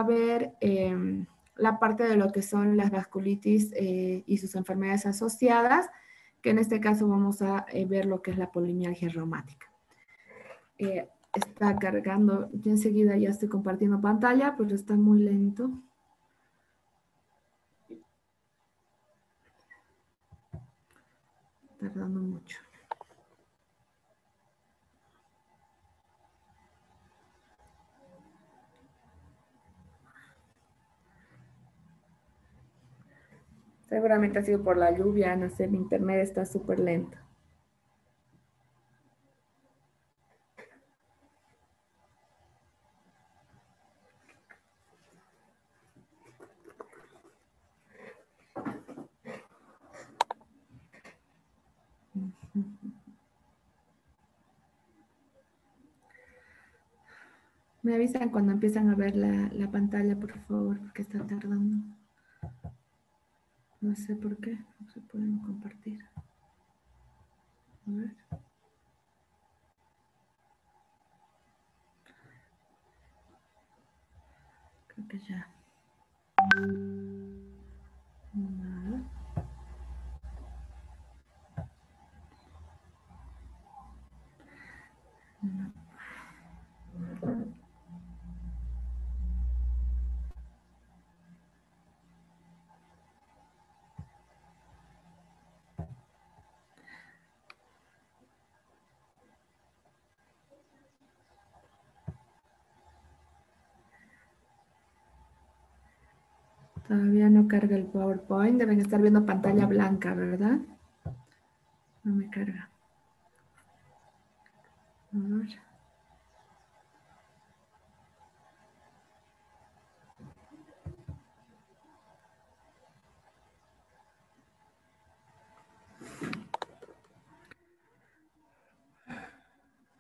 ver la parte de lo que son las vasculitis y sus enfermedades asociadas, que en este caso vamos a ver lo que es la polimialgia reumática. Está cargando, yo enseguida ya estoy compartiendo pantalla, pero está muy lento. Tardando mucho. Seguramente ha sido por la lluvia, no sé, mi internet está súper lento. Me avisan cuando empiezan a ver la pantalla, por favor, porque está tardando. No sé por qué, no se pueden compartir. A ver. Creo que ya. Nada. No. Todavía no carga el PowerPoint. Deben estar viendo pantalla blanca, ¿verdad? No me carga. A ver.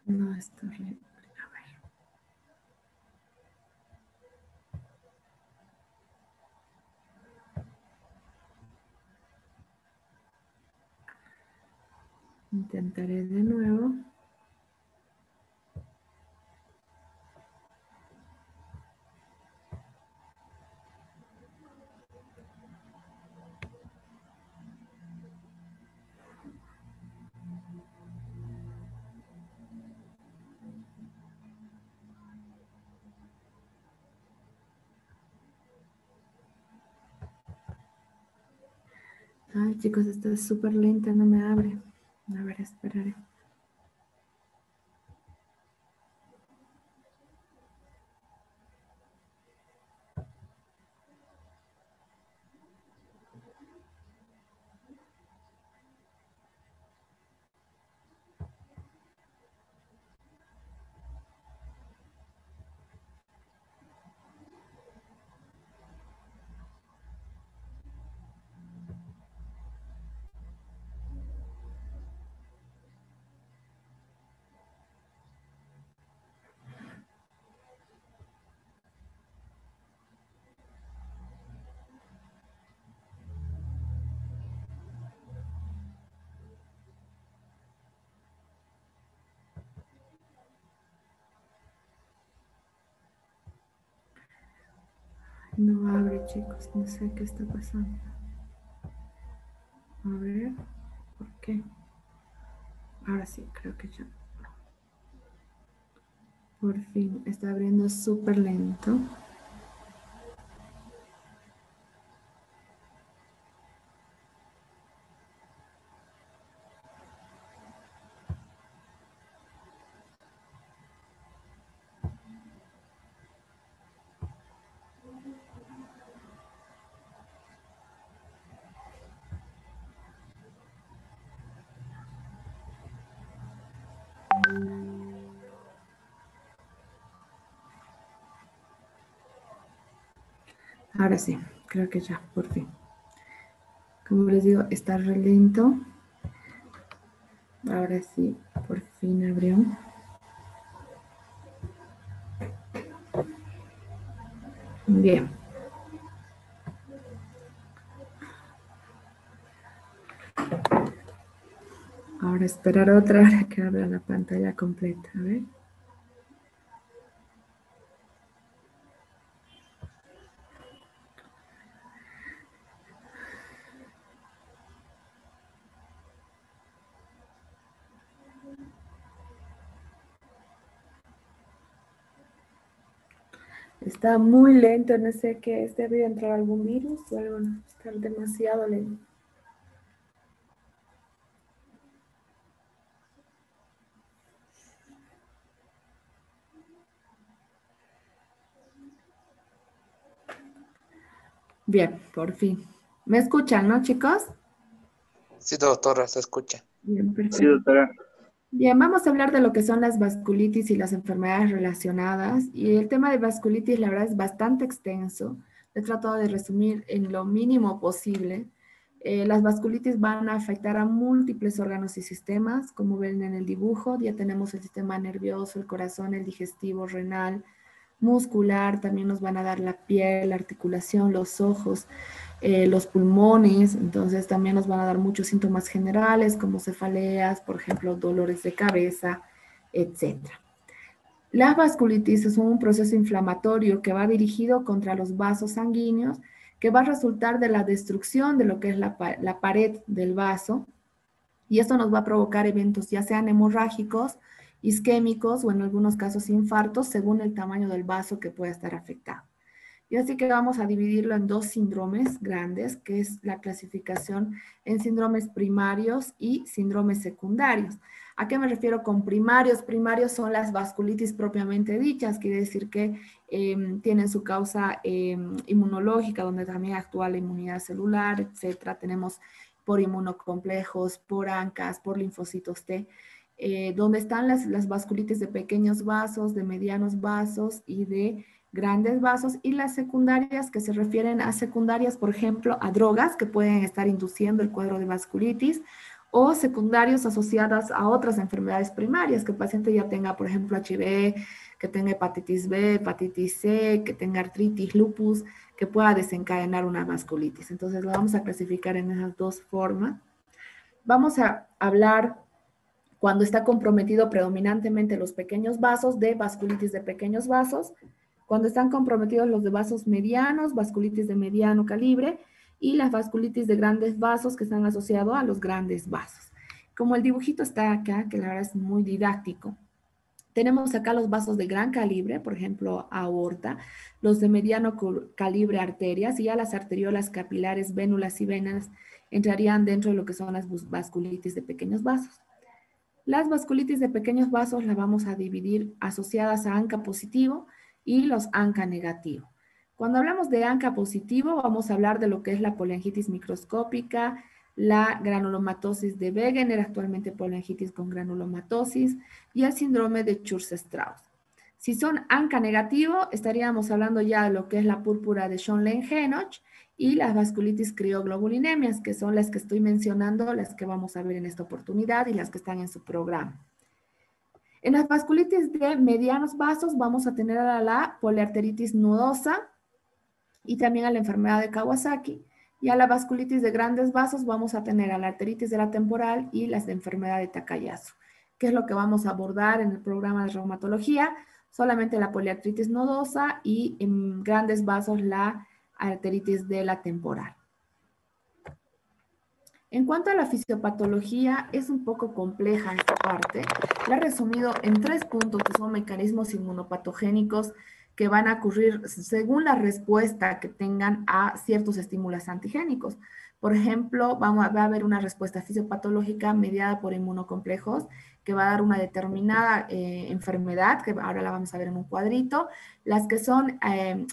No, está horrible. A ver. Intentaré de nuevo. Ay, chicos, está súper lenta, no me abre. A ver, esperaré. No abre, chicos, no sé qué está pasando. A ver, ¿por qué? Ahora sí, creo que ya. Por fin, está abriendo súper lento. Ahora sí, creo que ya, por fin. Como les digo, está re lento. Ahora sí, por fin abrió. Bien. Ahora esperar otra hora que abra la pantalla completa. A ver. Está muy lento, no sé qué es, debe entrar algún virus o algo, no, está demasiado lento. Bien, por fin. ¿Me escuchan, no, chicos? Sí, doctora, se escucha. Bien, Sí, perfecto. doctora. Bien, vamos a hablar de lo que son las vasculitis y las enfermedades relacionadas. Y el tema de vasculitis, la verdad, es bastante extenso. He tratado de resumir en lo mínimo posible. Las vasculitis van a afectar a múltiples órganos y sistemas, como ven en el dibujo. Ya tenemos el sistema nervioso, el corazón, el digestivo, renal, muscular. También nos van a dar la piel, la articulación, los ojos, los pulmones, entonces también nos van a dar muchos síntomas generales como cefaleas, por ejemplo, dolores de cabeza, etcétera. Las vasculitis son un proceso inflamatorio que va dirigido contra los vasos sanguíneos, que va a resultar de la destrucción de lo que es la pared del vaso, y esto nos va a provocar eventos ya sean hemorrágicos, isquémicos o en algunos casos infartos, según el tamaño del vaso que pueda estar afectado. Y así que vamos a dividirlo en dos síndromes grandes, que es la clasificación en síndromes primarios y síndromes secundarios. ¿A qué me refiero con primarios? Primarios son las vasculitis propiamente dichas, quiere decir que tienen su causa inmunológica, donde también actúa la inmunidad celular, etcétera. Tenemos por inmunocomplejos, por ANCAS, por linfocitos T, donde están las vasculitis de pequeños vasos, de medianos vasos y de grandes vasos, y las secundarias que se refieren a secundarias, por ejemplo, a drogas que pueden estar induciendo el cuadro de vasculitis, o secundarios asociadas a otras enfermedades primarias, que el paciente ya tenga, por ejemplo, HIV, que tenga hepatitis B, hepatitis C, que tenga artritis, lupus, que pueda desencadenar una vasculitis. Entonces lo vamos a clasificar en esas dos formas. Vamos a hablar cuando está comprometido predominantemente los pequeños vasos, de vasculitis de pequeños vasos, cuando están comprometidos los de vasos medianos, vasculitis de mediano calibre, y las vasculitis de grandes vasos que están asociados a los grandes vasos. Como el dibujito está acá, que la verdad es muy didáctico, tenemos acá los vasos de gran calibre, por ejemplo, aorta, los de mediano calibre, arterias, y ya las arteriolas capilares, vénulas y venas entrarían dentro de lo que son las vasculitis de pequeños vasos. Las vasculitis de pequeños vasos las vamos a dividir asociadas a ANCA positivo y los ANCA negativo. Cuando hablamos de ANCA positivo, vamos a hablar de lo que es la poliangitis microscópica, la granulomatosis de Wegener, actualmente poliangitis con granulomatosis, y el síndrome de Church-Strauss. Si son ANCA negativo, estaríamos hablando ya de lo que es la púrpura de Schönlein-Henoch y las vasculitis crioglobulinemias, que son las que estoy mencionando, las que vamos a ver en esta oportunidad y las que están en su programa. En las vasculitis de medianos vasos vamos a tener a la poliarteritis nodosa y también a la enfermedad de Kawasaki. Y a la vasculitis de grandes vasos vamos a tener a la arteritis de la temporal y las de enfermedad de Takayasu, que es lo que vamos a abordar en el programa de reumatología, solamente la poliartritis nodosa y en grandes vasos la arteritis de la temporal. En cuanto a la fisiopatología, es un poco compleja esta parte. La he resumido en 3 puntos que son mecanismos inmunopatogénicos que van a ocurrir según la respuesta que tengan a ciertos estímulos antigénicos. Por ejemplo, va a haber una respuesta fisiopatológica mediada por inmunocomplejos que va a dar una determinada enfermedad, que ahora la vamos a ver en un cuadrito. Las que son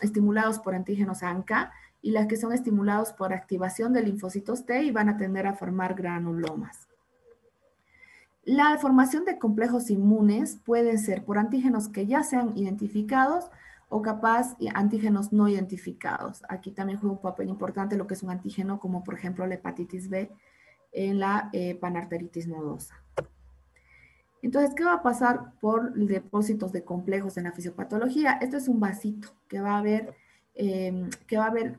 estimulados por antígenos ANCA, y las que son estimulados por activación de linfocitos T y van a tender a formar granulomas. La formación de complejos inmunes puede ser por antígenos que ya sean identificados o capaz antígenos no identificados. Aquí también juega un papel importante lo que es un antígeno, como por ejemplo la hepatitis B en la panarteritis nodosa. Entonces, ¿qué va a pasar por depósitos de complejos en la fisiopatología? Esto es un vasito que va a haber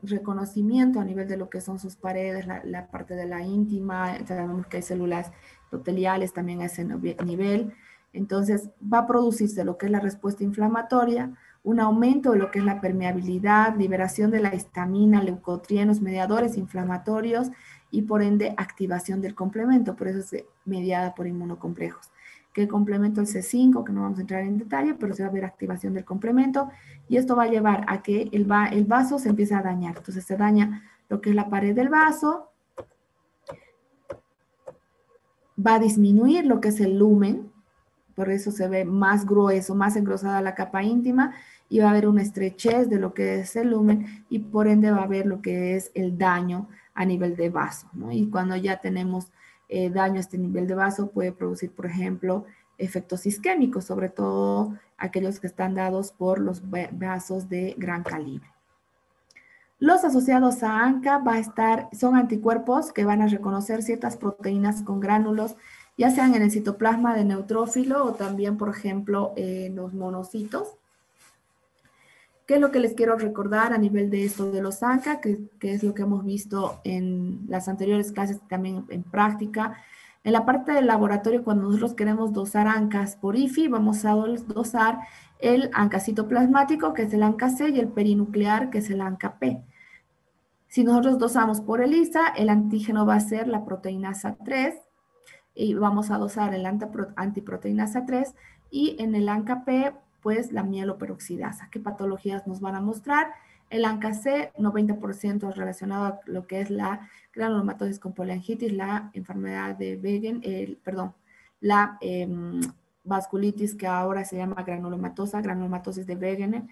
reconocimiento a nivel de lo que son sus paredes, la parte de la íntima, sabemos que hay células endoteliales también a ese nivel. Entonces, va a producirse lo que es la respuesta inflamatoria, un aumento de lo que es la permeabilidad, liberación de la histamina, leucotrienos, mediadores inflamatorios y por ende activación del complemento, por eso es mediada por inmunocomplejos. Que el complemento el C5, que no vamos a entrar en detalle, pero se va a ver activación del complemento y esto va a llevar a que el vaso se empiece a dañar. Entonces se daña lo que es la pared del vaso, va a disminuir lo que es el lumen, por eso se ve más grueso, más engrosada la capa íntima, y va a haber una estrechez de lo que es el lumen, y por ende va a haber lo que es el daño a nivel de vaso, ¿no? Y cuando ya tenemos daño a este nivel de vaso, puede producir, por ejemplo, efectos isquémicos, sobre todo aquellos que están dados por los vasos de gran calibre. Los asociados a ANCA son anticuerpos que van a reconocer ciertas proteínas con gránulos, ya sean en el citoplasma de neutrófilo o también, por ejemplo, en los monocitos. ¿Qué es lo que les quiero recordar a nivel de esto de los ANCA? Que es lo que hemos visto en las anteriores clases, también en práctica. En la parte del laboratorio, cuando nosotros queremos dosar ANCAs por IFI, vamos a dosar el ANCA citoplasmático, que es el ANCA-C, y el perinuclear, que es el ANCA-P. Si nosotros dosamos por ELISA, el antígeno va a ser la proteinasa 3 y vamos a dosar el antiproteinasa 3 y en el ANCA-P, pues la mieloperoxidasa. ¿Qué patologías nos van a mostrar? El ANCA-C, 90% relacionado a lo que es la granulomatosis con poliangitis, la enfermedad de Wegener, la vasculitis que ahora se llama granulomatosis de Wegener.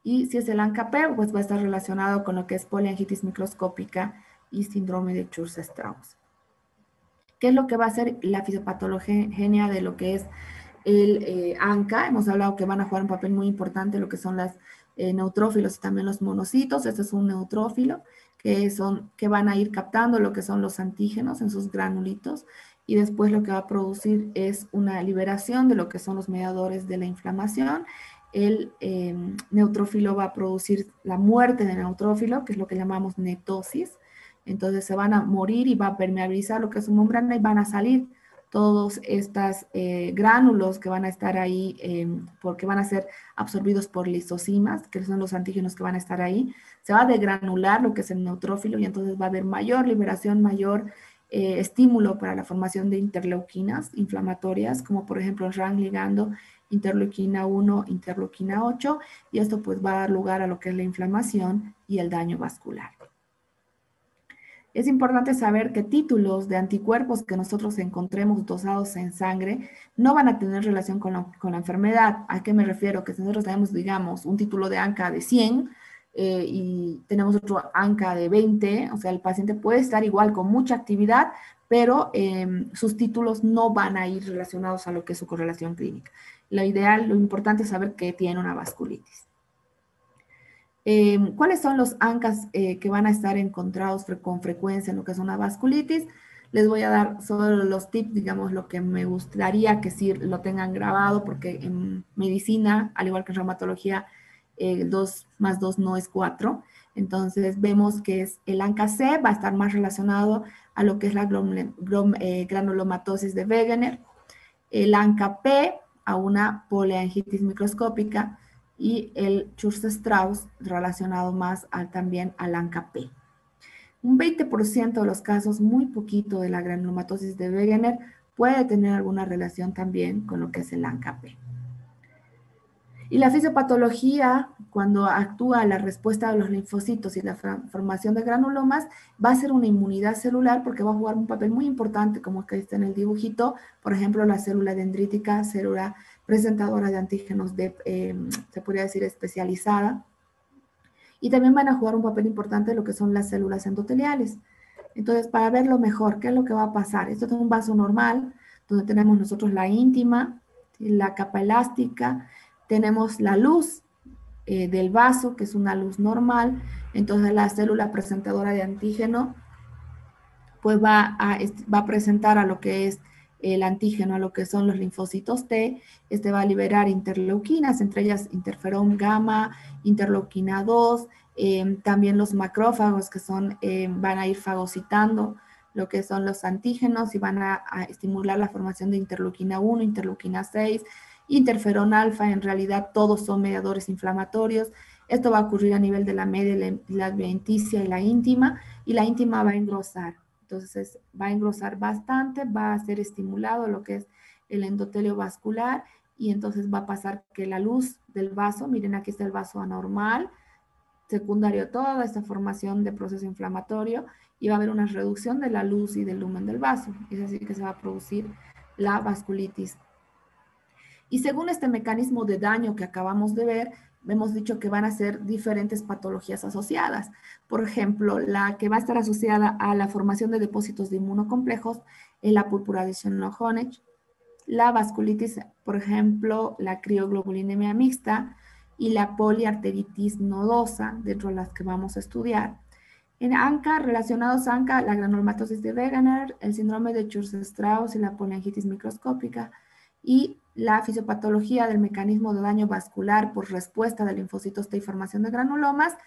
Y si es el ANCA-P, pues va a estar relacionado con lo que es poliangitis microscópica y síndrome de Church-Strauss. ¿Qué es lo que va a hacer la fisiopatogenia de lo que es el ANCA? Hemos hablado que van a jugar un papel muy importante lo que son los neutrófilos y también los monocitos. Este es un neutrófilo que van a ir captando lo que son los antígenos en sus granulitos, y después lo que va a producir es una liberación de lo que son los mediadores de la inflamación. El neutrófilo va a producir la muerte del neutrófilo, que es lo que llamamos netosis. Entonces se van a morir y va a permeabilizar lo que es su membrana y van a salir todos estos gránulos que van a estar ahí porque van a ser absorbidos por lisocimas, que son los antígenos que van a estar ahí. Se va a degranular lo que es el neutrófilo y entonces va a haber mayor liberación, mayor estímulo para la formación de interleuquinas inflamatorias, como por ejemplo el RAN ligando, interleuquina 1, interleuquina 8, y esto pues va a dar lugar a lo que es la inflamación y el daño vascular. Es importante saber que títulos de anticuerpos que nosotros encontremos dosados en sangre no van a tener relación con la enfermedad. ¿A qué me refiero? Que si nosotros tenemos, digamos, un título de ANCA de 100 y tenemos otro ANCA de 20, o sea, el paciente puede estar igual con mucha actividad, pero sus títulos no van a ir relacionados a lo que es su correlación clínica. Lo ideal, lo importante es saber que tiene una vasculitis. ¿Cuáles son los ANCAs que van a estar encontrados con frecuencia en lo que es una vasculitis? Les voy a dar solo los tips, digamos, lo que me gustaría que sí lo tengan grabado, porque en medicina, al igual que en reumatología, 2 más 2 no es 4. Entonces vemos que es el ANCA-C, va a estar más relacionado a lo que es la granulomatosis de Wegener, el ANCA-P a una poliangitis microscópica, y el Church-Strauss relacionado más también al ANCA-P. Un 20% de los casos, muy poquito, de la granulomatosis de Wegener puede tener alguna relación también con lo que es el ANCA-P. Y la fisiopatología, cuando actúa la respuesta de los linfocitos y la formación de granulomas, va a ser una inmunidad celular porque va a jugar un papel muy importante, como que está en el dibujito, por ejemplo, la célula dendrítica, célula presentadora de antígenos se podría decir especializada, y también van a jugar un papel importante lo que son las células endoteliales. Entonces, para verlo mejor, ¿qué es lo que va a pasar? Esto es un vaso normal, donde tenemos nosotros la íntima, la capa elástica, tenemos la luz del vaso, que es una luz normal. Entonces la célula presentadora de antígeno pues va a presentar a lo que es el antígeno, a lo que son los linfocitos T. Este va a liberar interleuquinas, entre ellas interferón gamma, interleuquina 2, también los macrófagos que van a ir fagocitando lo que son los antígenos y van a estimular la formación de interleuquina 1, interleuquina 6, interferón alfa. En realidad todos son mediadores inflamatorios. Esto va a ocurrir a nivel de la media, la adventicia y la íntima va a engrosar. Entonces va a engrosar bastante, va a ser estimulado lo que es el endotelio vascular y entonces va a pasar que la luz del vaso, miren aquí está el vaso anormal, secundario a toda esta formación de proceso inflamatorio, y va a haber una reducción de la luz y del lumen del vaso. Es así que se va a producir la vasculitis. Y según este mecanismo de daño que acabamos de ver, hemos dicho que van a ser diferentes patologías asociadas. Por ejemplo, la que va a estar asociada a la formación de depósitos de inmunocomplejos es la púrpura de Sherlock-Honeck, la vasculitis, por ejemplo, la crioglobulinemia mixta y la poliarteritis nodosa, dentro de las que vamos a estudiar. En ANCA, relacionados a ANCA, la granulomatosis de Wegener, el síndrome de Church-Strauss y la poliangitis microscópica, y la fisiopatología del mecanismo de daño vascular por respuesta de linfocitos T y formación de granulomas,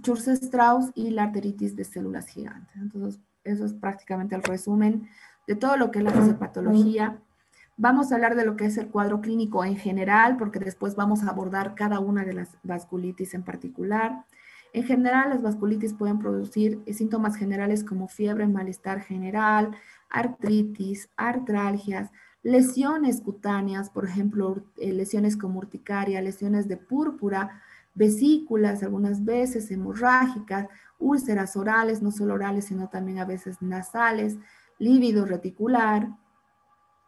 Church-Strauss y la arteritis de células gigantes. Entonces, eso es prácticamente el resumen de todo lo que es la fisiopatología. Vamos a hablar de lo que es el cuadro clínico en general, porque después vamos a abordar cada una de las vasculitis en particular. En general, las vasculitis pueden producir síntomas generales como fiebre, malestar general, artritis, artralgias, lesiones cutáneas, por ejemplo, lesiones como urticaria, lesiones de púrpura, vesículas, algunas veces hemorrágicas, úlceras orales, no solo orales, sino también a veces nasales, lívido reticular,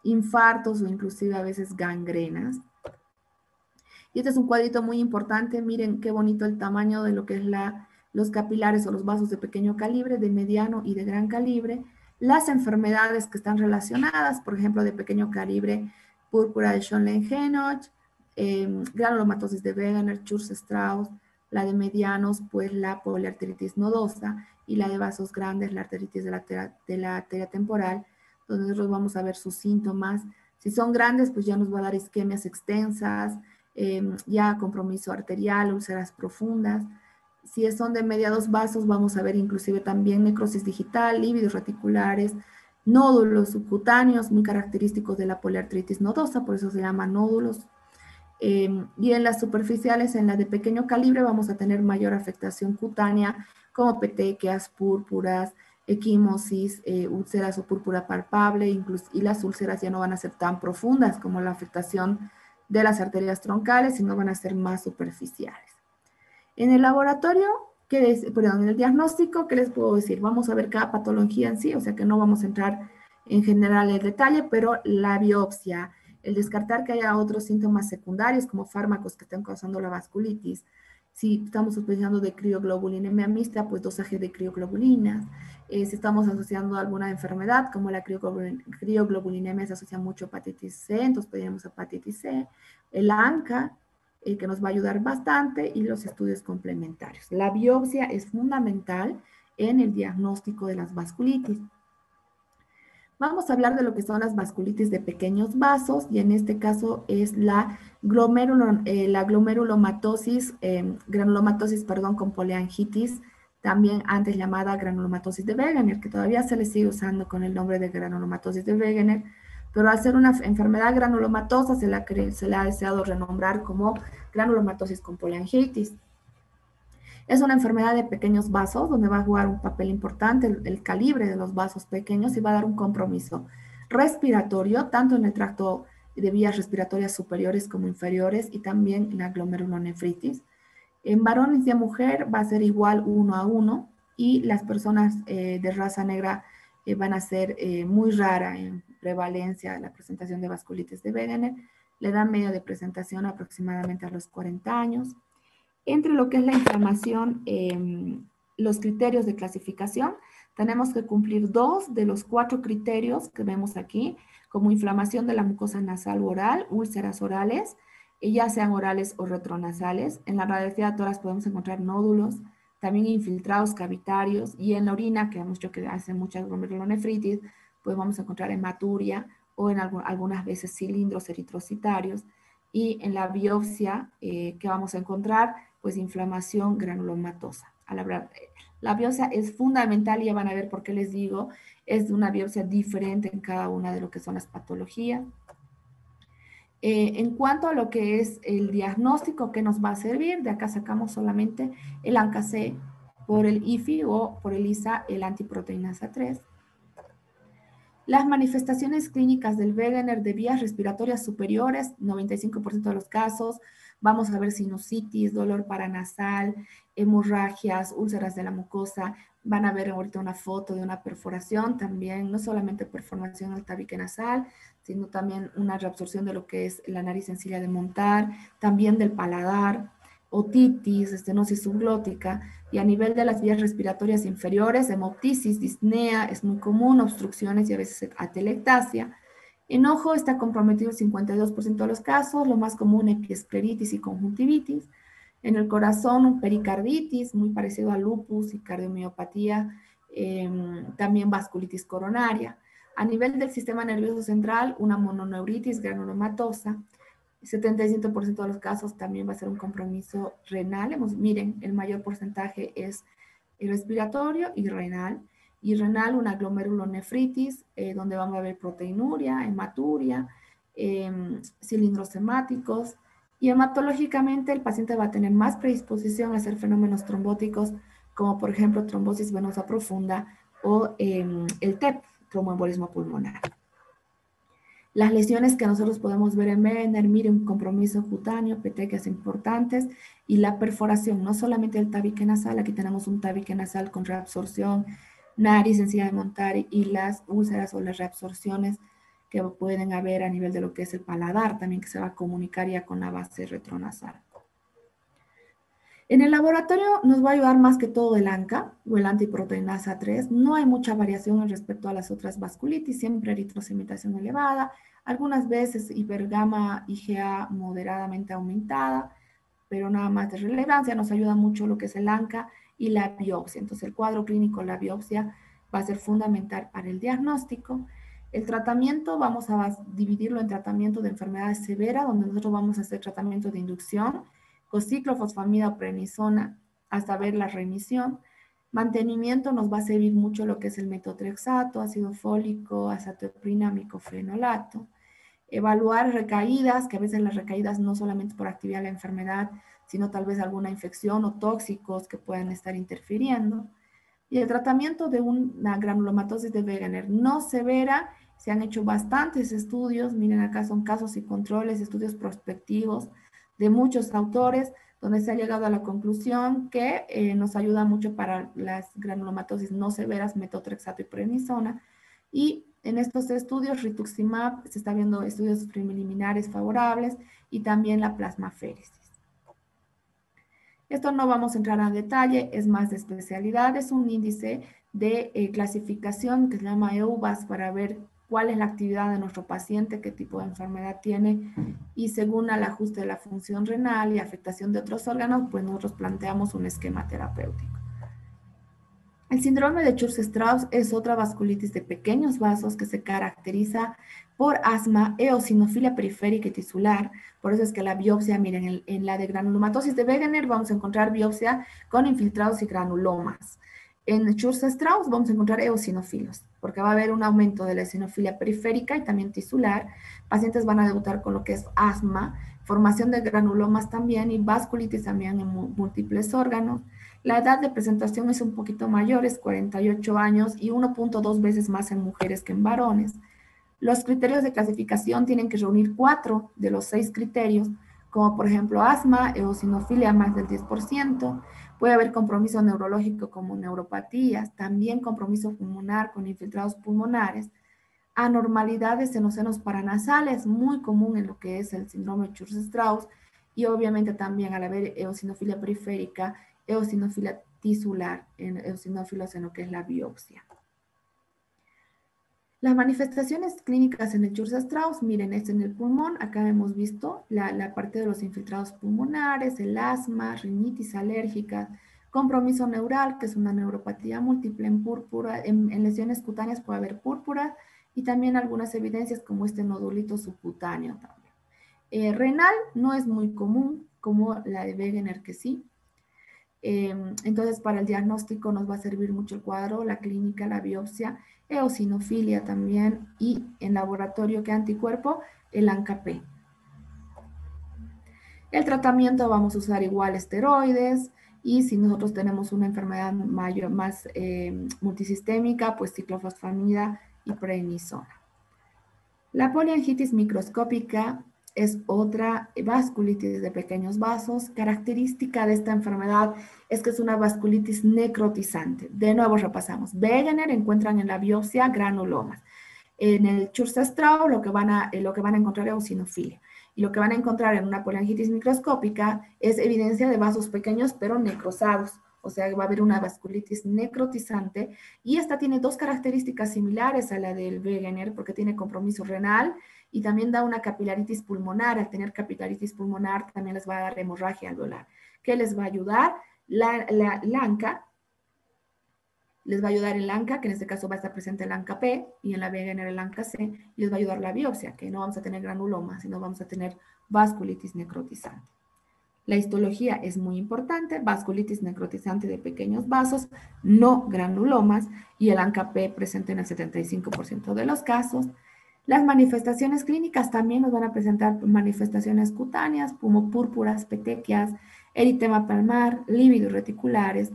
infartos o inclusive a veces gangrenas. Y este es un cuadrito muy importante. Miren qué bonito el tamaño de lo que es los capilares o los vasos de pequeño calibre, de mediano y de gran calibre. Las enfermedades que están relacionadas, por ejemplo, de pequeño calibre, púrpura de Schönlein-Henoch, granulomatosis de Wegener, Church-Strauss, la de medianos, pues la poliarteritis nodosa, y la de vasos grandes, la arteritis de la arteria temporal, donde nosotros vamos a ver sus síntomas. Si son grandes, pues ya nos va a dar isquemias extensas, ya compromiso arterial, úlceras profundas. Si son de mediados vasos, vamos a ver inclusive también necrosis digital, lívidos reticulares, nódulos subcutáneos, muy característicos de la poliartritis nodosa, por eso se llaman nódulos. Y en las superficiales, en la de pequeño calibre, vamos a tener mayor afectación cutánea, como petequias, púrpuras, equimosis, úlceras o púrpura palpable, y las úlceras ya no van a ser tan profundas como la afectación de las arterias troncales, sino van a ser más superficiales. En el laboratorio, en el diagnóstico, ¿qué les puedo decir? Vamos a ver cada patología en sí, o sea que no vamos a entrar en general en detalle, pero la biopsia, el descartar que haya otros síntomas secundarios como fármacos que estén causando la vasculitis. Si estamos sospechando de crioglobulinemia mixta, pues dosaje de crioglobulinas. Si estamos asociando a alguna enfermedad, como la crioglobulinemia se asocia mucho a hepatitis C, entonces pedimos hepatitis C. El ANCA, que nos va a ayudar bastante, y los estudios complementarios. La biopsia es fundamental en el diagnóstico de las vasculitis. Vamos a hablar de lo que son las vasculitis de pequeños vasos, y en este caso es la glomerulomatosis, granulomatosis, perdón, con poliangitis, también antes llamada granulomatosis de Wegener, que todavía se le sigue usando con el nombre de granulomatosis de Wegener, pero al ser una enfermedad granulomatosa se le ha deseado renombrar como granulomatosis con poliangitis. Es una enfermedad de pequeños vasos donde va a jugar un papel importante el calibre de los vasos pequeños, y va a dar un compromiso respiratorio, tanto en el tracto de vías respiratorias superiores como inferiores, y también la glomerulonefritis. En varones y en mujer va a ser igual 1:1, y las personas de raza negra van a ser muy rara en prevalencia la presentación de vasculitis de Wegener. La edad media de presentación aproximadamente a los 40 años. Entre lo que es la inflamación, los criterios de clasificación, tenemos que cumplir 2 de los 4 criterios que vemos aquí, como inflamación de la mucosa nasal o oral, úlceras orales, ya sean orales o retronasales. En la radiografía de tórax podemos encontrar nódulos, también infiltrados cavitarios, y en la orina, que hemos dicho que hace mucha glomerulonefritis, pues vamos a encontrar hematuria o en algunas veces cilindros eritrocitarios. Y en la biopsia, que vamos a encontrar, pues inflamación granulomatosa. La biopsia es fundamental, y ya van a ver por qué les digo, es una biopsia diferente en cada una de lo que son las patologías. En cuanto a lo que es el diagnóstico que nos va a servir, de acá sacamos solamente el ANCA-C por el IFI o por el ISA, el antiproteinasa 3. Las manifestaciones clínicas del Wegener de vías respiratorias superiores, 95% de los casos, vamos a ver sinusitis, dolor paranasal, hemorragias, úlceras de la mucosa, van a ver ahorita una foto de una perforación también, no solamente perforación al tabique nasal, sino también una reabsorción de lo que es la nariz sencilla de montar, también del paladar, otitis, estenosis subglótica, y a nivel de las vías respiratorias inferiores, hemoptisis, disnea, es muy común, obstrucciones y a veces atelectasia. En ojo está comprometido el 52% de los casos, lo más común es escleritis y conjuntivitis. En el corazón, pericarditis, muy parecido a lupus y cardiomiopatía, también vasculitis coronaria. A nivel del sistema nervioso central, una mononeuritis granulomatosa. 77% de los casos también va a ser un compromiso renal. Miren, el mayor porcentaje es respiratorio y renal. Y renal, una glomerulonefritis, donde vamos a ver proteinuria, hematuria, cilindros hemáticos. Y hematológicamente el paciente va a tener más predisposición a hacer fenómenos trombóticos, como por ejemplo trombosis venosa profunda o el TEP, tromboembolismo pulmonar. Las lesiones que nosotros podemos ver en Wegener, miren, un compromiso cutáneo, petequias importantes, y la perforación, no solamente el tabique nasal, aquí tenemos un tabique nasal con reabsorción, nariz sencilla de montar y las úlceras o las reabsorciones que pueden haber a nivel de lo que es el paladar, también que se va a comunicar ya con la base retronasal. En el laboratorio nos va a ayudar más que todo el ANCA o el antiproteinasa 3. No hay mucha variación en respecto a las otras vasculitis, siempre eritrocementación elevada, algunas veces hipergama IgA moderadamente aumentada, pero nada más de relevancia. Nos ayuda mucho lo que es el ANCA y la biopsia. Entonces el cuadro clínico, la biopsia, va a ser fundamental para el diagnóstico. El tratamiento vamos a dividirlo en tratamiento de enfermedades severas, donde nosotros vamos a hacer tratamiento de inducción, con ciclofosfamida o prednisona hasta ver la remisión. Mantenimiento nos va a servir mucho lo que es el metotrexato, ácido fólico, azatioprina, micofenolato. Evaluar recaídas, que a veces las recaídas no solamente por actividad de la enfermedad, sino tal vez alguna infección o tóxicos que puedan estar interfiriendo. Y el tratamiento de una granulomatosis de Wegener no severa, se han hecho bastantes estudios, miren acá son casos y controles, estudios prospectivos de muchos autores, donde se ha llegado a la conclusión que nos ayuda mucho para las granulomatosis no severas, metotrexato y prednisona. Y en estos estudios, rituximab, se está viendo estudios preliminares favorables y también la plasmaféresis. Esto no vamos a entrar a detalle, es más de especialidad, es un índice de clasificación que se llama EUVAS para ver cuál es la actividad de nuestro paciente, qué tipo de enfermedad tiene, y según el ajuste de la función renal y afectación de otros órganos, pues nosotros planteamos un esquema terapéutico. El síndrome de Church-Strauss es otra vasculitis de pequeños vasos que se caracteriza por asma, eosinofilia periférica y tisular. Por eso es que la biopsia, miren, en la de granulomatosis de Wegener vamos a encontrar biopsia con infiltrados y granulomas. En Church-Strauss vamos a encontrar eosinofilos, porque va a haber un aumento de la eosinofilia periférica y también tisular. Pacientes van a debutar con lo que es asma, formación de granulomas también y vasculitis también en múltiples órganos. La edad de presentación es un poquito mayor, es 48 años y 1.2 veces más en mujeres que en varones. Los criterios de clasificación tienen que reunir 4 de los 6 criterios, como por ejemplo asma, eosinofilia más del 10%, puede haber compromiso neurológico como neuropatías, también compromiso pulmonar con infiltrados pulmonares, anormalidades en los senos paranasales, muy común en lo que es el síndrome de Church-Strauss, y obviamente también al haber eosinofilia periférica, eosinofilia tisular, en eosinófilos en lo que es la biopsia. Las manifestaciones clínicas en el Church-Strauss, miren, es en el pulmón, acá hemos visto la parte de los infiltrados pulmonares, el asma, rinitis alérgica, compromiso neural, que es una neuropatía múltiple en púrpura, en lesiones cutáneas puede haber púrpura, y también algunas evidencias como este nodulito subcutáneo también. Renal no es muy común, como la de Wegener que sí. Entonces, para el diagnóstico nos va a servir mucho el cuadro, la clínica, la biopsia, eosinofilia también, y en laboratorio, ¿qué anticuerpo? El ANCA-P. El tratamiento vamos a usar igual esteroides, y si nosotros tenemos una enfermedad mayor, más multisistémica, pues ciclofosfamida y prednisona. La poliangitis microscópica es otra vasculitis de pequeños vasos. Característica de esta enfermedad es que es una vasculitis necrotizante. De nuevo repasamos. Wegener encuentran en la biopsia granulomas. En el Church-Strauss lo que van a encontrar es eosinofilia. Y lo que van a encontrar en una poliangitis microscópica es evidencia de vasos pequeños pero necrosados. O sea, va a haber una vasculitis necrotizante y esta tiene dos características similares a la del Wegener porque tiene compromiso renal y también da una capilaritis pulmonar. Al tener capilaritis pulmonar también les va a dar hemorragia alveolar. ¿Qué les va a ayudar? La ANCA, les va a ayudar el ANCA, que en este caso va a estar presente el ANCA-P, y en la Wegener el ANCA-C, y les va a ayudar la biopsia, que no vamos a tener granuloma, sino vamos a tener vasculitis necrotizante. La histología es muy importante, vasculitis necrotizante de pequeños vasos, no granulomas, y el ANCA-P presente en el 75% de los casos. Las manifestaciones clínicas también nos van a presentar manifestaciones cutáneas, como púrpuras, petequias, eritema palmar, lívidos reticulares,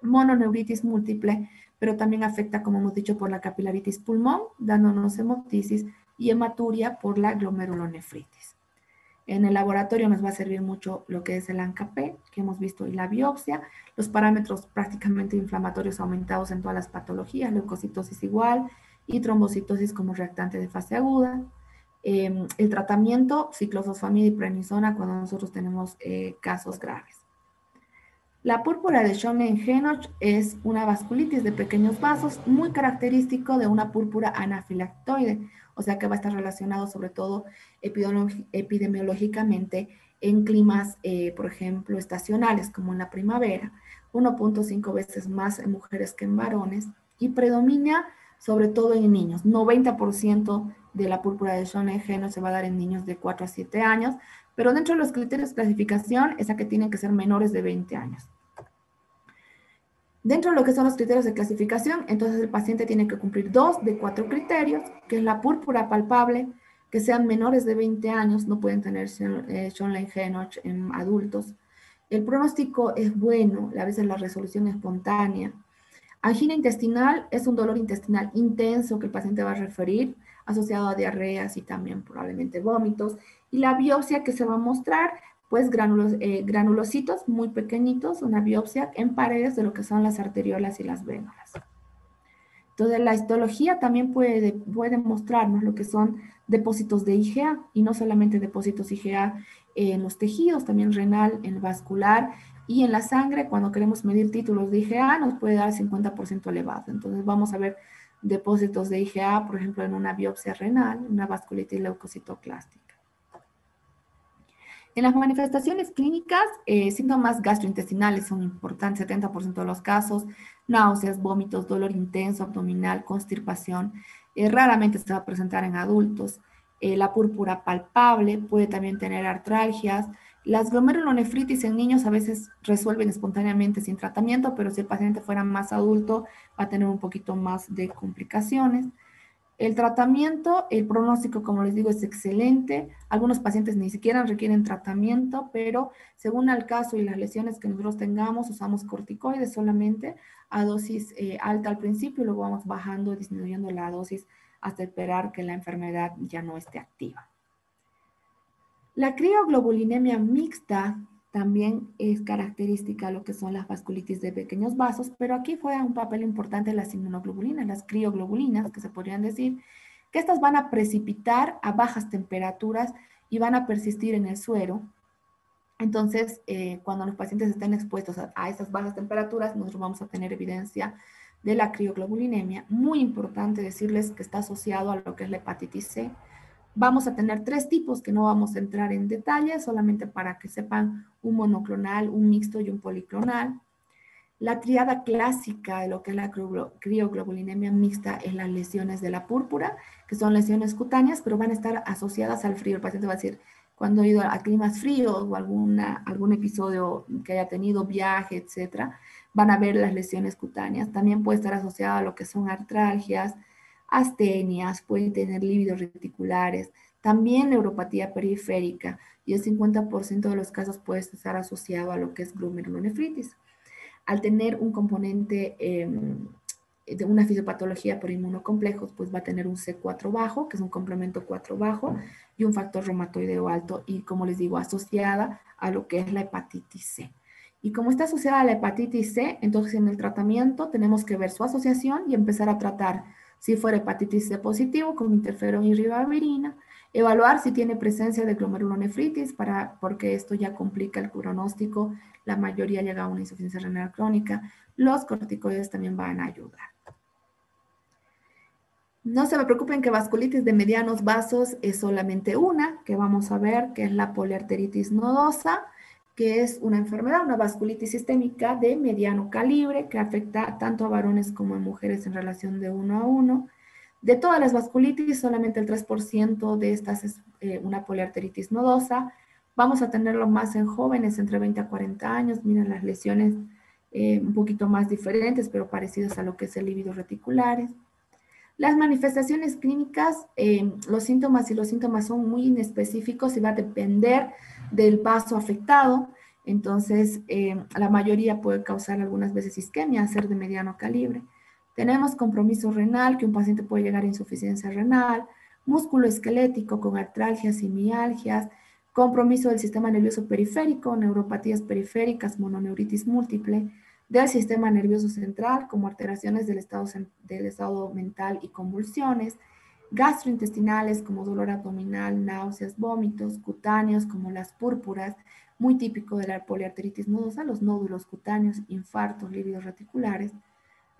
mononeuritis múltiple, pero también afecta, como hemos dicho, por la capilaritis pulmón, dándonos hemoptisis, y hematuria por la glomerulonefritis. En el laboratorio nos va a servir mucho lo que es el ANCA-P, que hemos visto, y la biopsia, los parámetros prácticamente inflamatorios aumentados en todas las patologías, leucocitosis igual, y trombocitosis como reactante de fase aguda. El tratamiento, ciclofosfamida y prednisona cuando nosotros tenemos casos graves. La púrpura de Schönlein-Henoch es una vasculitis de pequeños vasos muy característico de una púrpura anafilactoide, o sea que va a estar relacionado sobre todo epidemiológicamente en climas, por ejemplo, estacionales como en la primavera, 1.5 veces más en mujeres que en varones, y predomina sobre todo en niños. 90% de la púrpura de Schönlein-Henoch se va a dar en niños de 4 a 7 años, pero dentro de los criterios de clasificación es a que tienen que ser menores de 20 años. Dentro de lo que son los criterios de clasificación, entonces el paciente tiene que cumplir 2 de 4 criterios, que es la púrpura palpable, que sean menores de 20 años, no pueden tener Schönlein-Henoch en adultos. El pronóstico es bueno, a veces la resolución es espontánea. Angina intestinal es un dolor intestinal intenso que el paciente va a referir, asociado a diarreas y también probablemente vómitos. Y la biopsia que se va a mostrar, pues granulocitos muy pequeñitos, una biopsia en paredes de lo que son las arteriolas y las vénulas. Entonces, la histología también puede mostrarnos lo que son depósitos de IgA, y no solamente depósitos IgA en los tejidos, también renal, en vascular, y en la sangre, cuando queremos medir títulos de IgA, nos puede dar 50% elevado. Entonces, vamos a ver depósitos de IgA, por ejemplo, en una biopsia renal, una vasculitis leucocitoclástica. En las manifestaciones clínicas, síntomas gastrointestinales son importantes, 70% de los casos, náuseas, vómitos, dolor intenso abdominal, constipación, raramente se va a presentar en adultos. La púrpura palpable puede también tener artralgias. Las glomerulonefritis en niños a veces resuelven espontáneamente sin tratamiento, pero si el paciente fuera más adulto va a tener un poquito más de complicaciones. El tratamiento, el pronóstico, como les digo, es excelente. Algunos pacientes ni siquiera requieren tratamiento, pero según el caso y las lesiones que nosotros tengamos, usamos corticoides solamente a dosis alta al principio y luego vamos bajando, disminuyendo la dosis hasta esperar que la enfermedad ya no esté activa. La crioglobulinemia mixta también es característica de lo que son las vasculitis de pequeños vasos, pero aquí juega un papel importante las inmunoglobulinas, las crioglobulinas, que se podrían decir, que estas van a precipitar a bajas temperaturas y van a persistir en el suero. Entonces, cuando los pacientes estén expuestos a esas bajas temperaturas, nosotros vamos a tener evidencia de la crioglobulinemia. Muy importante decirles que está asociado a lo que es la hepatitis C. Vamos a tener 3 tipos que no vamos a entrar en detalle, solamente para que sepan: un monoclonal, un mixto y un policlonal. La triada clásica de lo que es la crioglobulinemia mixta es las lesiones de la púrpura, que son lesiones cutáneas, pero van a estar asociadas al frío. El paciente va a decir, cuando ha ido a climas fríos o algún episodio que haya tenido viaje, etcétera, van a ver las lesiones cutáneas. También puede estar asociada a lo que son artralgias, astenias, pueden tener lívidos reticulares, también neuropatía periférica, y el 50% de los casos puede estar asociado a lo que es glomerulonefritis. Al tener un componente de una fisiopatología por inmunocomplejos, pues va a tener un C4 bajo, que es un complemento 4 bajo, y un factor reumatoideo alto, y como les digo, asociada a lo que es la hepatitis C. Y como está asociada a la hepatitis C, entonces en el tratamiento tenemos que ver su asociación y empezar a tratar si fuera hepatitis C positivo con interferón y ribavirina, evaluar si tiene presencia de glomerulonefritis, porque esto ya complica el pronóstico, la mayoría llega a una insuficiencia renal crónica. Los corticoides también van a ayudar. No se me preocupen que vasculitis de medianos vasos es solamente una, que vamos a ver, que es la poliarteritis nodosa, que es una enfermedad, una vasculitis sistémica de mediano calibre, que afecta tanto a varones como a mujeres en relación de 1 a 1. De todas las vasculitis, solamente el 3% de estas es una poliarteritis nodosa. Vamos a tenerlo más en jóvenes, entre 20 a 40 años. Miren las lesiones un poquito más diferentes, pero parecidas a lo que es el lívido reticulares. Las manifestaciones clínicas, los síntomas son muy inespecíficos y va a depender del vaso afectado. Entonces, la mayoría puede causar algunas veces isquemia, ser de mediano calibre. Tenemos compromiso renal, que un paciente puede llegar a insuficiencia renal, músculo esquelético con artralgias y mialgias, compromiso del sistema nervioso periférico, neuropatías periféricas, mononeuritis múltiple, del sistema nervioso central, como alteraciones del estado mental y convulsiones, gastrointestinales como dolor abdominal, náuseas, vómitos, cutáneos como las púrpuras, muy típico de la poliarteritis nodosa, los nódulos cutáneos, infartos, lívidos reticulares.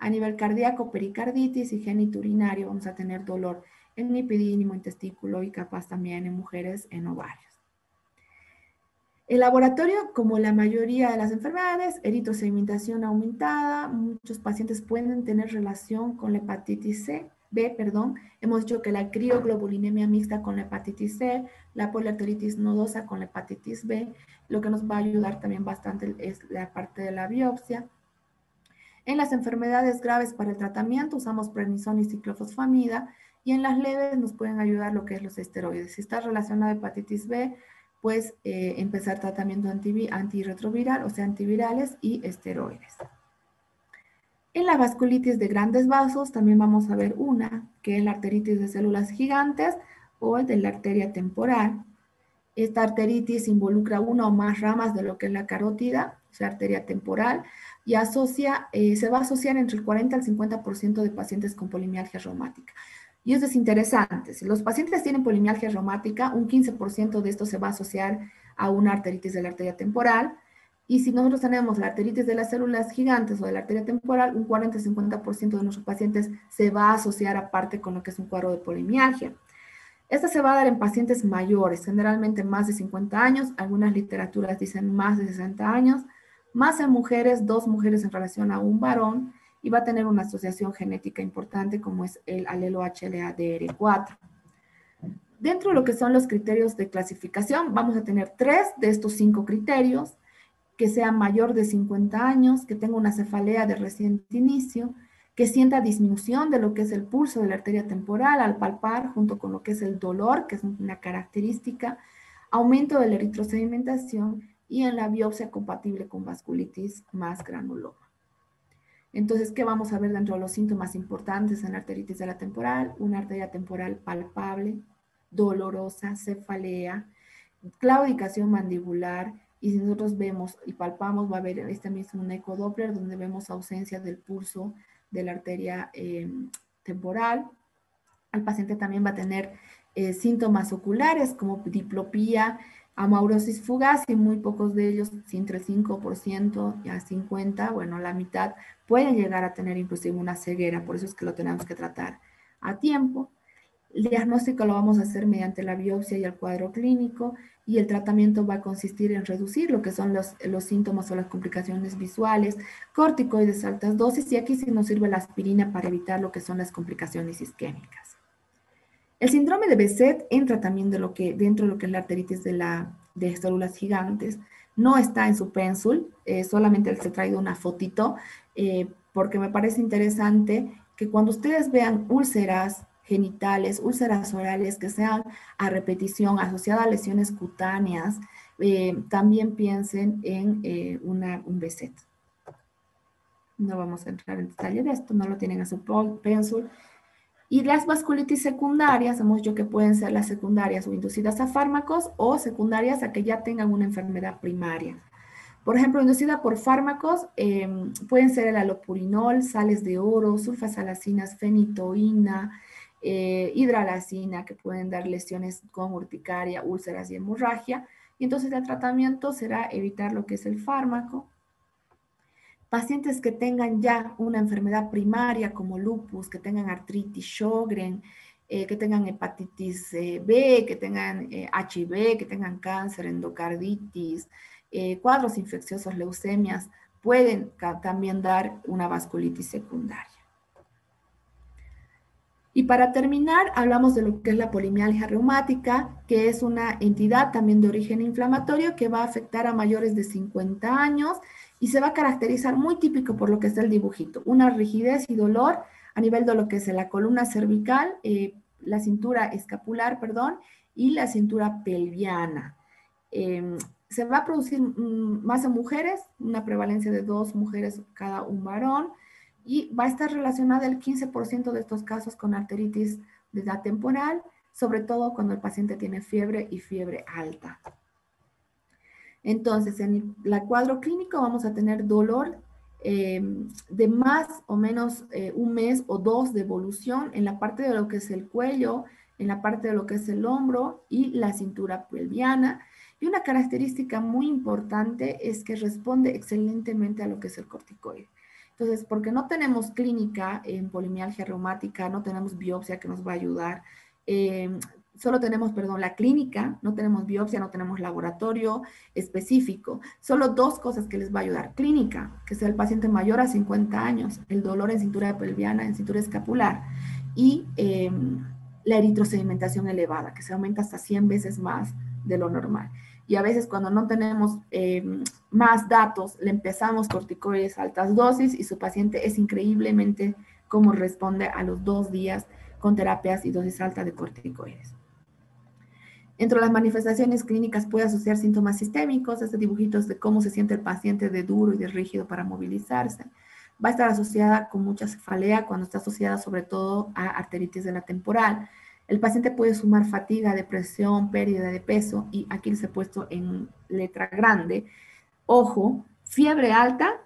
A nivel cardíaco, pericarditis y genitourinario, vamos a tener dolor en epidídimo, en testículo y capaz también en mujeres en ovarios. El laboratorio, como la mayoría de las enfermedades, eritrosedimentación aumentada, muchos pacientes pueden tener relación con la hepatitis B. Hemos dicho que la crioglobulinemia mixta con la hepatitis C, la poliarteritis nodosa con la hepatitis B, lo que nos va a ayudar también bastante es la parte de la biopsia. En las enfermedades graves para el tratamiento usamos prednisona y ciclofosfamida, y en las leves nos pueden ayudar lo que es los esteroides. Si está relacionada a hepatitis B, pues empezar tratamiento antirretroviral, o sea, antivirales y esteroides. En la vasculitis de grandes vasos también vamos a ver una, que es la arteritis de células gigantes o de la arteria temporal. Esta arteritis involucra una o más ramas de lo que es la carótida, o sea, arteria temporal, y se va a asociar entre el 40 al 50% de pacientes con polimialgia reumática. Y eso es interesante. Si los pacientes tienen polimialgia reumática, un 15% de esto se va a asociar a una arteritis de la arteria temporal. Y si nosotros tenemos la arteritis de las células gigantes o de la arteria temporal, un 40-50% de nuestros pacientes se va a asociar aparte con lo que es un cuadro de polimialgia. Esta se va a dar en pacientes mayores, generalmente más de 50 años, algunas literaturas dicen más de 60 años, más en mujeres, 2 mujeres en relación a un varón, y va a tener una asociación genética importante como es el alelo HLA-DR4. Dentro de lo que son los criterios de clasificación, vamos a tener 3 de estos 5 criterios: que sea mayor de 50 años, que tenga una cefalea de reciente inicio, que sienta disminución de lo que es el pulso de la arteria temporal al palpar, junto con lo que es el dolor, que es una característica, aumento de la eritrosedimentación, y en la biopsia compatible con vasculitis más granuloma. Entonces, ¿qué vamos a ver dentro de los síntomas importantes en la arteritis de la temporal? Una arteria temporal palpable, dolorosa, cefalea, claudicación mandibular, y si nosotros vemos y palpamos, va a haber este mismo un ecodoppler donde vemos ausencia del pulso de la arteria temporal. El paciente también va a tener síntomas oculares como diplopía, amaurosis fugaz, y muy pocos de ellos, entre 5% y a 50%, bueno, la mitad, pueden llegar a tener inclusive una ceguera. Por eso es que lo tenemos que tratar a tiempo. El diagnóstico lo vamos a hacer mediante la biopsia y el cuadro clínico, y el tratamiento va a consistir en reducir lo que son los síntomas o las complicaciones visuales, corticoides altas dosis, y aquí sí nos sirve la aspirina para evitar lo que son las complicaciones isquémicas. El síndrome de Behçet entra también dentro de lo que es la arteritis de células gigantes. No está en su pénsul, solamente les he traído una fotito, porque me parece interesante que cuando ustedes vean úlceras genitales, úlceras orales que sean a repetición asociadas a lesiones cutáneas, también piensen en un Behçet. No vamos a entrar en detalle de esto, no lo tienen a su pénsul. Y las vasculitis secundarias, hemos dicho que pueden ser las secundarias o inducidas a fármacos o secundarias a que ya tengan una enfermedad primaria. Por ejemplo, inducida por fármacos, pueden ser el alopurinol, sales de oro, sulfasalacinas, fenitoína, hidralacina, que pueden dar lesiones con urticaria, úlceras y hemorragia. Y entonces el tratamiento será evitar lo que es el fármaco. Pacientes que tengan ya una enfermedad primaria como lupus, que tengan artritis Sjögren, que tengan hepatitis B, que tengan HIV, que tengan cáncer, endocarditis, cuadros infecciosos, leucemias, pueden también dar una vasculitis secundaria. Y para terminar, hablamos de lo que es la polimialgia reumática, que es una entidad también de origen inflamatorio que va a afectar a mayores de 50 años y se va a caracterizar muy típico por lo que es el dibujito, una rigidez y dolor a nivel de lo que es la columna cervical, la cintura escapular, perdón, y la cintura pelviana. Se va a producir más en mujeres, una prevalencia de 2 mujeres cada un varón, y va a estar relacionada el 15% de estos casos con arteritis de edad temporal, sobre todo cuando el paciente tiene fiebre y fiebre alta. Entonces, en el cuadro clínico vamos a tener dolor de más o menos un mes o 2 de evolución en la parte de lo que es el cuello, en la parte de lo que es el hombro y la cintura pelviana. Y una característica muy importante es que responde excelentemente a lo que es el corticoide. Entonces, porque no tenemos clínica en polimialgia reumática, no tenemos biopsia que nos va a ayudar, solo tenemos, perdón, la clínica, no tenemos biopsia, no tenemos laboratorio específico. Solo 2 cosas que les va a ayudar. Clínica, que sea el paciente mayor a 50 años, el dolor en cintura pelviana, en cintura escapular, y la eritrosedimentación elevada, que se aumenta hasta 100 veces más de lo normal. Y a veces cuando no tenemos más datos, le empezamos corticoides a altas dosis y su paciente es increíblemente cómo responde a los 2 días con terapias y dosis alta de corticoides. Entre las manifestaciones clínicas puede asociar síntomas sistémicos, este dibujitos de cómo se siente el paciente de duro y de rígido para movilizarse. Va a estar asociada con mucha cefalea cuando está asociada sobre todo a arteritis de la temporal. El paciente puede sumar fatiga, depresión, pérdida de peso, y aquí les he puesto en letra grande. Ojo, fiebre alta,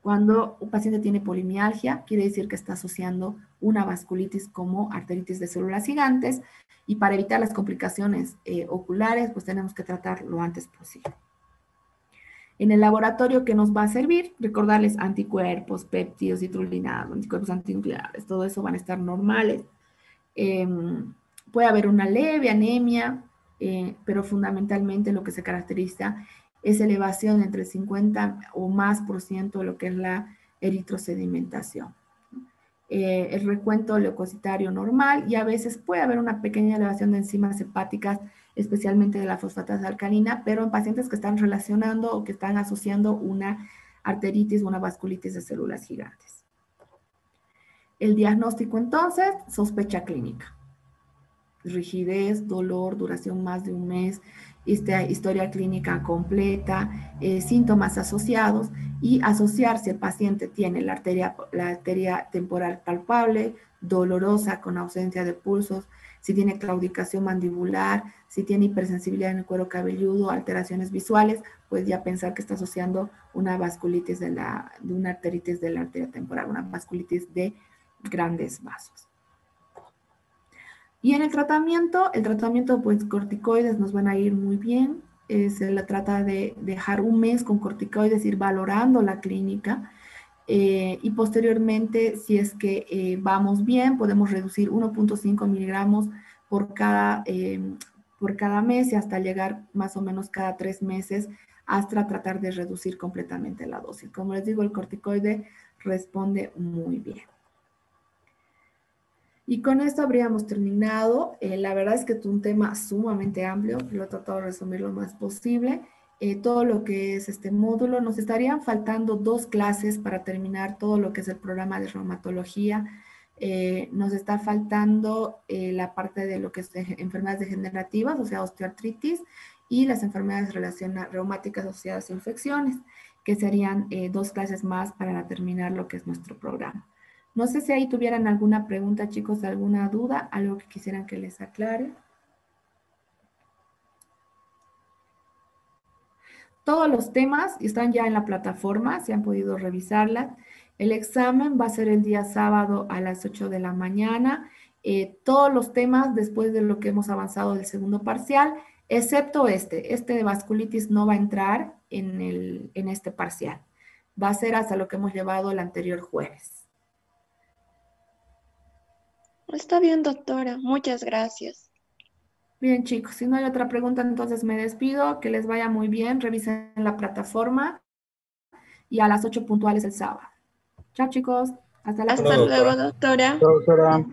cuando un paciente tiene polimialgia, quiere decir que está asociando una vasculitis como arteritis de células gigantes, y para evitar las complicaciones oculares, pues tenemos que tratar lo antes posible. En el laboratorio, ¿qué nos va a servir? Recordarles anticuerpos, péptidos, citrulinados, anticuerpos antinucleares, todo eso van a estar normales. Puede haber una leve anemia, pero fundamentalmente lo que se caracteriza es elevación entre el 50 o más por ciento de lo que es la eritrosedimentación. El recuento leucocitario normal, y a veces puede haber una pequeña elevación de enzimas hepáticas, especialmente de la fosfatasa alcalina, pero en pacientes que están relacionando o que están asociando una arteritis o una vasculitis de células gigantes. El diagnóstico entonces, sospecha clínica. Rigidez, dolor, duración más de un mes, historia clínica completa, síntomas asociados, y asociar si el paciente tiene la arteria temporal palpable, dolorosa con ausencia de pulsos, si tiene claudicación mandibular, si tiene hipersensibilidad en el cuero cabelludo, alteraciones visuales, pues ya pensar que está asociando una vasculitis de una arteritis de la arteria temporal, una vasculitis de grandes vasos. Y en el tratamiento pues corticoides nos van a ir muy bien. Se le trata de dejar un mes con corticoides, ir valorando la clínica, y posteriormente, si es que vamos bien, podemos reducir 1.5 miligramos por cada mes, y hasta llegar más o menos cada 3 meses hasta tratar de reducir completamente la dosis. Como les digo, el corticoide responde muy bien. Y con esto habríamos terminado. La verdad es que es un tema sumamente amplio, lo he tratado de resumir lo más posible. Todo lo que es este módulo, nos estarían faltando 2 clases para terminar todo lo que es el programa de reumatología. Nos está faltando la parte de lo que es enfermedades degenerativas, o sea, osteoartritis, y las enfermedades reumáticas asociadas a infecciones, que serían 2 clases más para terminar lo que es nuestro programa. No sé si ahí tuvieran alguna pregunta, chicos, alguna duda, algo que quisieran que les aclare. Todos los temas están ya en la plataforma, se han podido revisarlas. El examen va a ser el día sábado a las 8 de la mañana. Todos los temas después de lo que hemos avanzado del segundo parcial, excepto este de vasculitis no va a entrar en este parcial. Va a ser hasta lo que hemos llevado el anterior jueves. Está bien, doctora. Muchas gracias. Bien, chicos, si no hay otra pregunta, entonces me despido. Que les vaya muy bien. Revisen la plataforma y a las 8 puntuales el sábado. Chao, chicos. Hasta la Hasta próxima. luego, doctora. Chao, doctora.